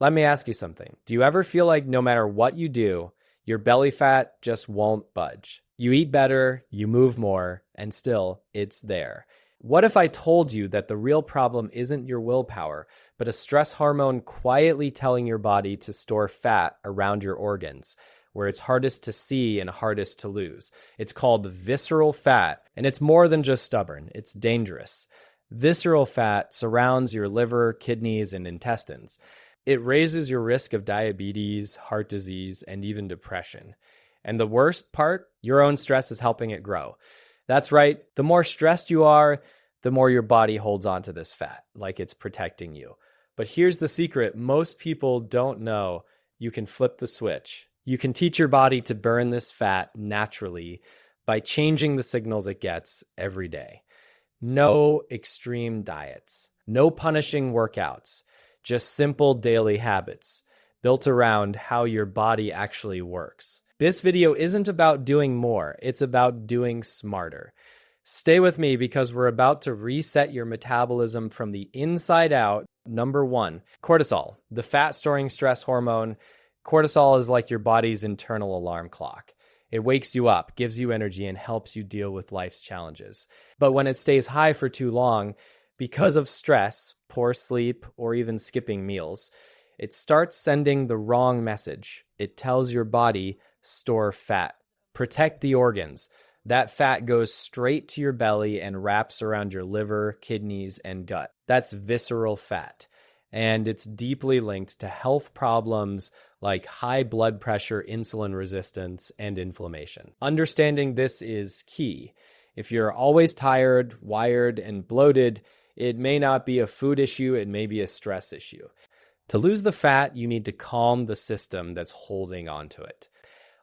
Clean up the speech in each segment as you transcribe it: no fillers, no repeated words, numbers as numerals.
Let me ask you something. Do you ever feel like no matter what you do, your belly fat just won't budge? You eat better, you move more, and still it's there. What if I told you that the real problem isn't your willpower, but a stress hormone quietly telling your body to store fat around your organs, where it's hardest to see and hardest to lose? It's called visceral fat, and it's more than just stubborn, it's dangerous. Visceral fat surrounds your liver, kidneys, and intestines. It raises your risk of diabetes, heart disease, and even depression. And the worst part, your own stress is helping it grow. That's right. The more stressed you are, the more your body holds on to this fat, like it's protecting you. But here's the secret. Most people don't know you can flip the switch. You can teach your body to burn this fat naturally by changing the signals it gets every day. No extreme diets, no punishing workouts, just simple daily habits built around how your body actually works. This video isn't about doing more, it's about doing smarter. Stay with me because we're about to reset your metabolism from the inside out. Number 1, cortisol, the fat-storing stress hormone. Cortisol is like your body's internal alarm clock. It wakes you up, gives you energy, and helps you deal with life's challenges. But when it stays high for too long, because of stress, poor sleep, or even skipping meals, it starts sending the wrong message. It tells your body, store fat, protect the organs. That fat goes straight to your belly and wraps around your liver, kidneys, and gut. That's visceral fat. And it's deeply linked to health problems like high blood pressure, insulin resistance, and inflammation. Understanding this is key. If you're always tired, wired, and bloated, it may not be a food issue, it may be a stress issue. To lose the fat, you need to calm the system that's holding onto it.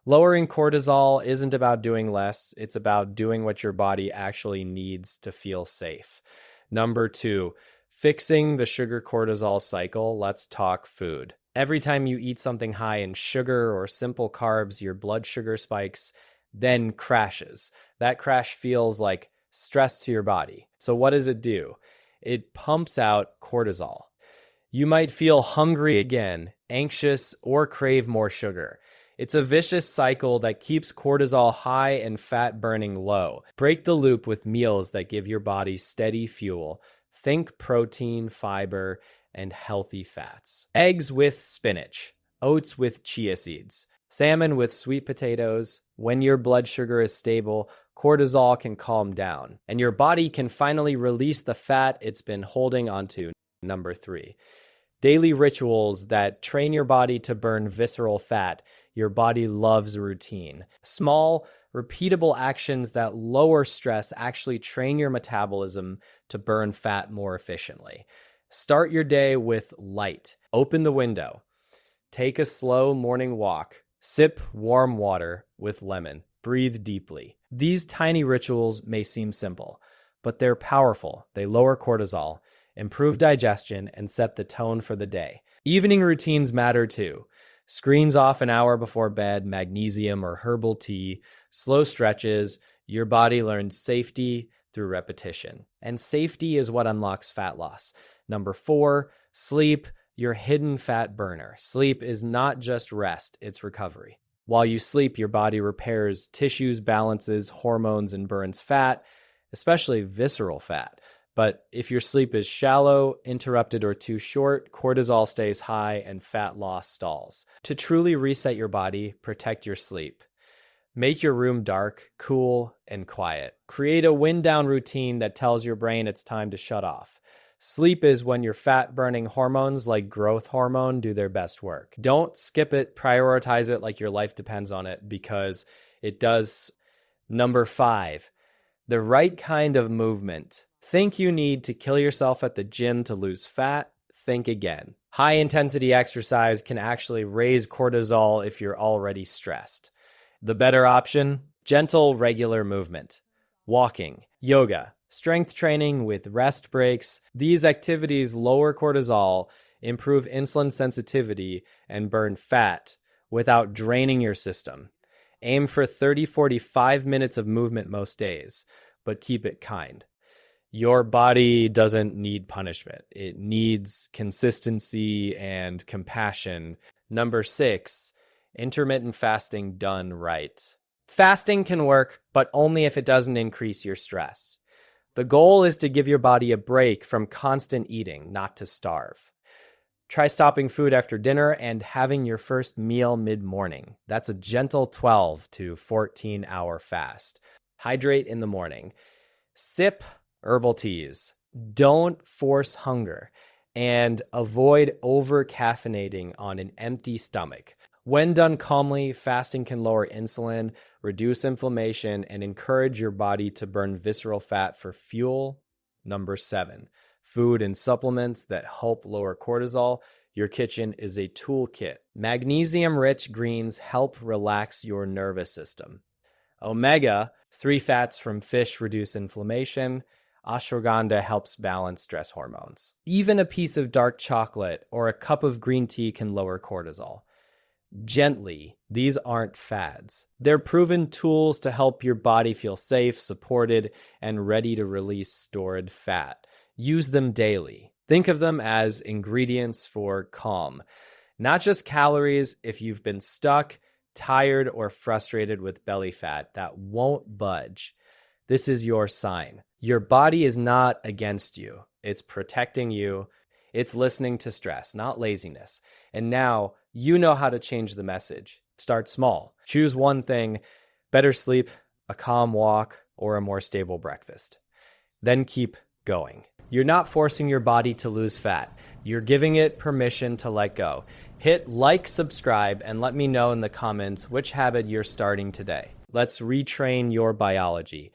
Lowering cortisol isn't about doing less, it's about doing what your body actually needs to feel safe. Number 2, fixing the sugar cortisol cycle. Let's talk food. Every time you eat something high in sugar or simple carbs, your blood sugar spikes, then crashes. That crash feels like stress to your body. So what does it do? It pumps out cortisol. You might feel hungry again, anxious, or crave more sugar. It's a vicious cycle that keeps cortisol high and fat burning low. Break the loop with meals that give your body steady fuel. Think protein, fiber, and healthy fats. Eggs with spinach, oats with chia seeds, salmon with sweet potatoes. When your blood sugar is stable, cortisol can calm down, and your body can finally release the fat it's been holding onto. Number 3, daily rituals that train your body to burn visceral fat. Your body loves routine. Small, repeatable actions that lower stress actually train your metabolism to burn fat more efficiently. Start your day with light. Open the window. Take a slow morning walk. Sip warm water with lemon. Breathe deeply. These tiny rituals may seem simple, but they're powerful. They lower cortisol, improve digestion, and set the tone for the day. Evening routines matter too. Screens off an hour before bed, magnesium or herbal tea, slow stretches. Your body learns safety through repetition. And safety is what unlocks fat loss. Number 4, sleep, your hidden fat burner. Sleep is not just rest, it's recovery. While you sleep, your body repairs tissues, balances hormones, and burns fat, especially visceral fat. But if your sleep is shallow, interrupted, or too short, cortisol stays high and fat loss stalls. To truly reset your body, protect your sleep. Make your room dark, cool, and quiet. Create a wind-down routine that tells your brain it's time to shut off. Sleep is when your fat-burning hormones like growth hormone do their best work. Don't skip it, prioritize it like your life depends on it, because it does. Number 5, the right kind of movement. Think you need to kill yourself at the gym to lose fat? Think again. High-intensity exercise can actually raise cortisol if you're already stressed. The better option? Gentle, regular movement. Walking, yoga, strength training with rest breaks. These activities lower cortisol, improve insulin sensitivity, and burn fat without draining your system. Aim for 30-45 minutes of movement most days, but keep it kind. Your body doesn't need punishment. It needs consistency and compassion. Number 6, intermittent fasting done right. Fasting can work, but only if it doesn't increase your stress. The goal is to give your body a break from constant eating, not to starve. Try stopping food after dinner and having your first meal mid-morning. That's a gentle 12 to 14-hour fast. Hydrate in the morning. Sip herbal teas. Don't force hunger. And avoid over-caffeinating on an empty stomach. When done calmly, fasting can lower insulin, reduce inflammation, and encourage your body to burn visceral fat for fuel. Number 7, food and supplements that help lower cortisol. Your kitchen is a toolkit. Magnesium-rich greens help relax your nervous system. Omega-3 fats from fish reduce inflammation. Ashwagandha helps balance stress hormones. Even a piece of dark chocolate or a cup of green tea can lower cortisol. Gently, these aren't fads. They're proven tools to help your body feel safe, supported, and ready to release stored fat. Use them daily. Think of them as ingredients for calm, not just calories. If you've been stuck, tired, or frustrated with belly fat that won't budge, this is your sign. Your body is not against you. It's protecting you. It's listening to stress, not laziness. And now you know how to change the message. Start small. Choose one thing: better sleep, a calm walk, or a more stable breakfast. Then keep going. You're not forcing your body to lose fat. You're giving it permission to let go. Hit like, subscribe, and let me know in the comments which habit you're starting today. Let's retrain your biology.